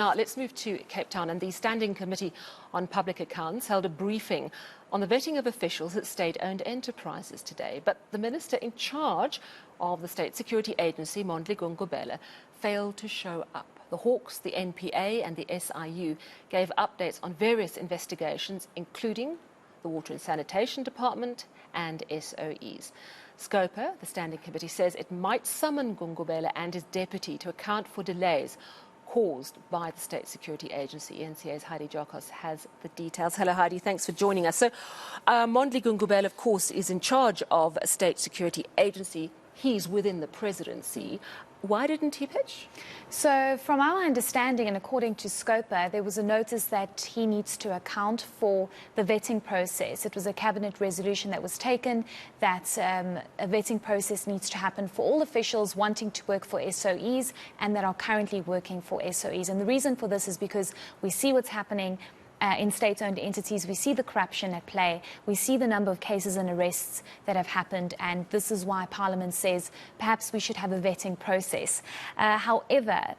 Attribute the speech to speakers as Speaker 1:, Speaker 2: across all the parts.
Speaker 1: Now, let's move to Cape Town, and the Standing Committee on Public Accounts held a briefing on the vetting of officials at state-owned enterprises today. But the minister in charge of the State Security Agency, Mondli Gungubele, failed to show up. The Hawks, the NPA and the SIU gave updates on various investigations, including the Water and Sanitation Department and SOEs. Scopa, the Standing Committee, says it might summon Gungubele and his deputy to account for delays caused by the State Security Agency. eNCA's Heidi Giokos has the details. Hello, Heidi. Thanks for joining us. So, Mondli Gungubele, of course, is in charge of a State Security Agency. He's within the presidency. Why didn't he pitch?
Speaker 2: So from our understanding, and according to Scopa, there was a notice that he needs to account for the vetting process. It was a cabinet resolution that was taken that a vetting process needs to happen for all officials wanting to work for SOEs and that are currently working for SOEs. And the reason for this is because we see what's happening in state-owned entities. We see the corruption at play. We see the number of cases and arrests that have happened, and this is why Parliament says perhaps we should have a vetting process. However,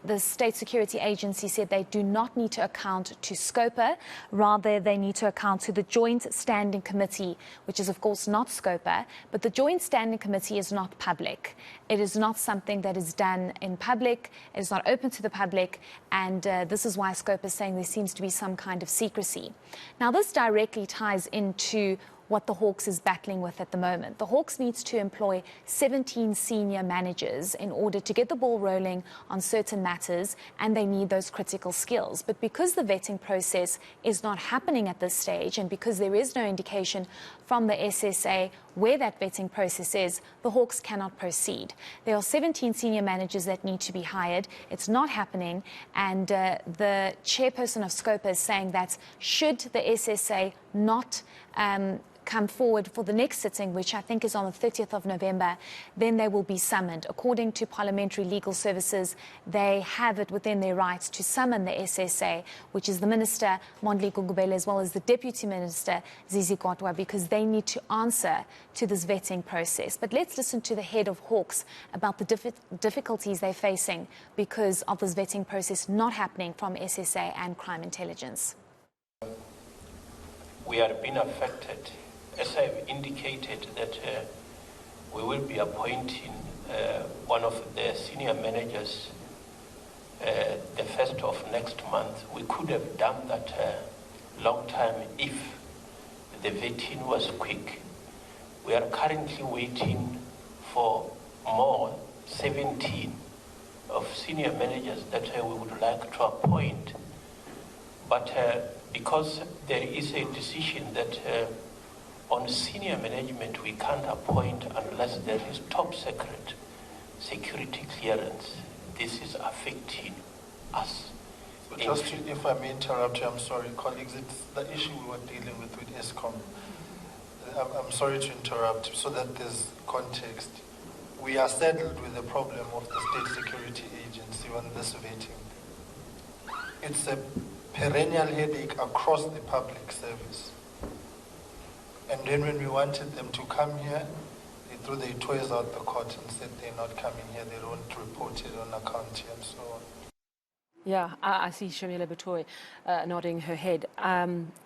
Speaker 2: the State Security Agency said they do not need to account to Scopa, rather they need to account to the Joint Standing Committee, which is of course not Scopa, but the Joint Standing Committee is not public. It is not something that is done in public, it is not open to the public, and this is why Scopa is saying there seems to be some kind of secrecy. Now this directly ties into what the Hawks is battling with at the moment. The Hawks needs to employ 17 senior managers in order to get the ball rolling on certain matters, and they need those critical skills. But because the vetting process is not happening at this stage, and because there is no indication from the SSA where that vetting process is, the Hawks cannot proceed. There are 17 senior managers that need to be hired. It's not happening, and the chairperson of Scopa is saying that should the SSA not come forward for the next sitting, which I think is on the 30th of November, then they will be summoned. According to Parliamentary Legal Services, they have it within their rights to summon the SSA, which is the Minister, Mondli Gungubele, as well as the Deputy Minister, Zizi Kotwa, because they need to answer to this vetting process. But let's listen to the head of Hawks about the difficulties they're facing because of this vetting process not happening from SSA and crime intelligence.
Speaker 3: We are being affected. As I've indicated, that we will be appointing one of the senior managers the 1st of next month. We could have done that a long time if the vetting was quick. We are currently waiting for more 17 of senior managers that we would like to appoint. But because there is a decision that on senior management we can't appoint unless there is top secret security clearance, this is affecting us.
Speaker 4: So just if I may interrupt you, I'm sorry, colleagues, it's the issue we were dealing with ESCOM. I'm sorry to interrupt, so that there's context. We are saddled with the problem of the State Security Agency on this vetting. It's a perennial headache across the public service. And then when we wanted them to come here, they threw their toys out the court and said they're not coming here, they don't report it on account here and so on.
Speaker 1: Yeah, I see Shamila Batoy nodding her head.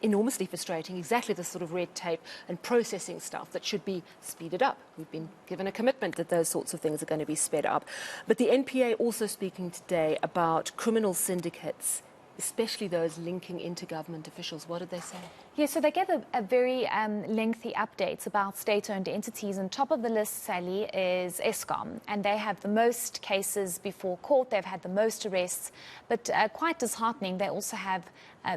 Speaker 1: Enormously frustrating, exactly the sort of red tape and processing stuff that should be speeded up. We've been given a commitment that those sorts of things are going to be sped up. But the NPA also speaking today about criminal syndicates, especially those linking into government officials. What did they say?
Speaker 2: Yeah, so they gave a very lengthy updates about state-owned entities, and top of the list, Sally, is ESCOM, and they have the most cases before court. They've had the most arrests, but quite disheartening, they also have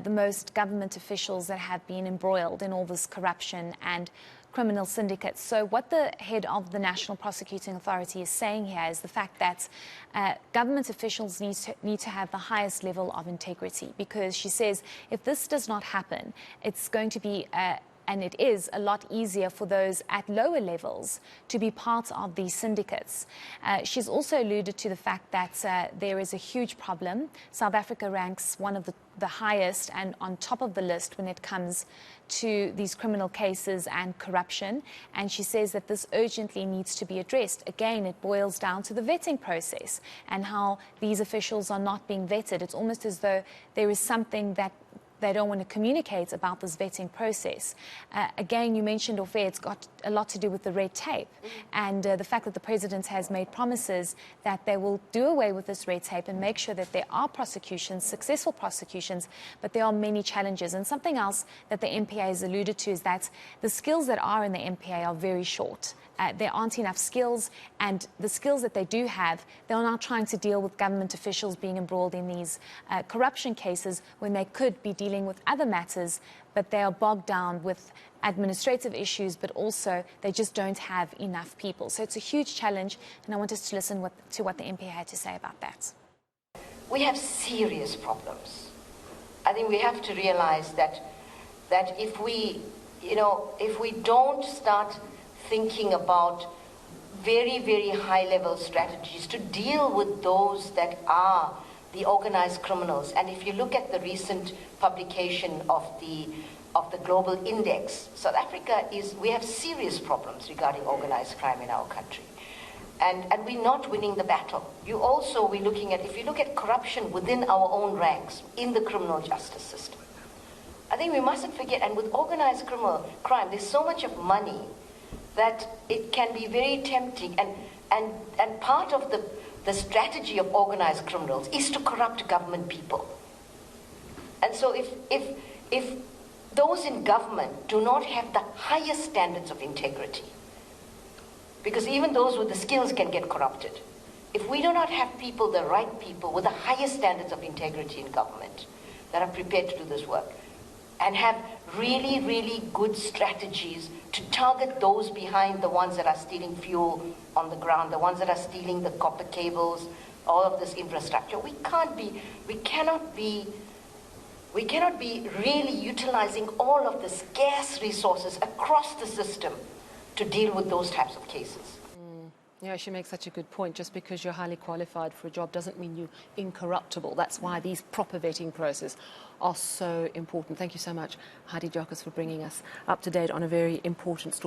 Speaker 2: the most government officials that have been embroiled in all this corruption and criminal syndicates. So what the head of the National Prosecuting Authority is saying here is the fact that government officials need to have the highest level of integrity, because she says if this does not happen, it's going to be and it is a lot easier for those at lower levels to be part of these syndicates. She's also alluded to the fact that there is a huge problem. South Africa ranks one of the highest and on top of the list when it comes to these criminal cases and corruption. And she says that this urgently needs to be addressed. Again, it boils down to the vetting process and how these officials are not being vetted. It's almost as though there is something that they don't want to communicate about this vetting process. Again, you mentioned off air, it's got a lot to do with the red tape and the fact that the president has made promises that they will do away with this red tape and make sure that there are prosecutions, successful prosecutions, but there are many challenges. And something else that the NPA has alluded to is that the skills that are in the NPA are very short. There aren't enough skills, and the skills that they do have, they're now trying to deal with government officials being embroiled in these corruption cases when they could be dealing with other matters, but they are bogged down with administrative issues, but also they just don't have enough people. So it's a huge challenge, and I want us to listen to what the NPA had to say about that.
Speaker 5: We have serious problems. I think we have to realize that if we don't start thinking about very, very high-level strategies to deal with those that are the organized criminals. And if you look at the recent publication of the global index, South Africa we have serious problems regarding organized crime in our country. And we're not winning the battle. If you look at corruption within our own ranks in the criminal justice system, I think we mustn't forget, and with organized crime, there's so much of money that it can be very tempting, and part of the strategy of organized criminals is to corrupt government people. And so if those in government do not have the highest standards of integrity, because even those with the skills can get corrupted, if we do not have people, the right people with the highest standards of integrity in government that are prepared to do this work, and have really, really good strategies to target those behind the ones that are stealing fuel on the ground, the ones that are stealing the copper cables, all of this infrastructure. We cannot be really utilizing all of the scarce resources across the system to deal with those types of cases.
Speaker 1: Yeah, she makes such a good point. Just because you're highly qualified for a job doesn't mean you're incorruptible. That's why these proper vetting processes are so important. Thank you so much, Heidi Giokos, for bringing us up to date on a very important story.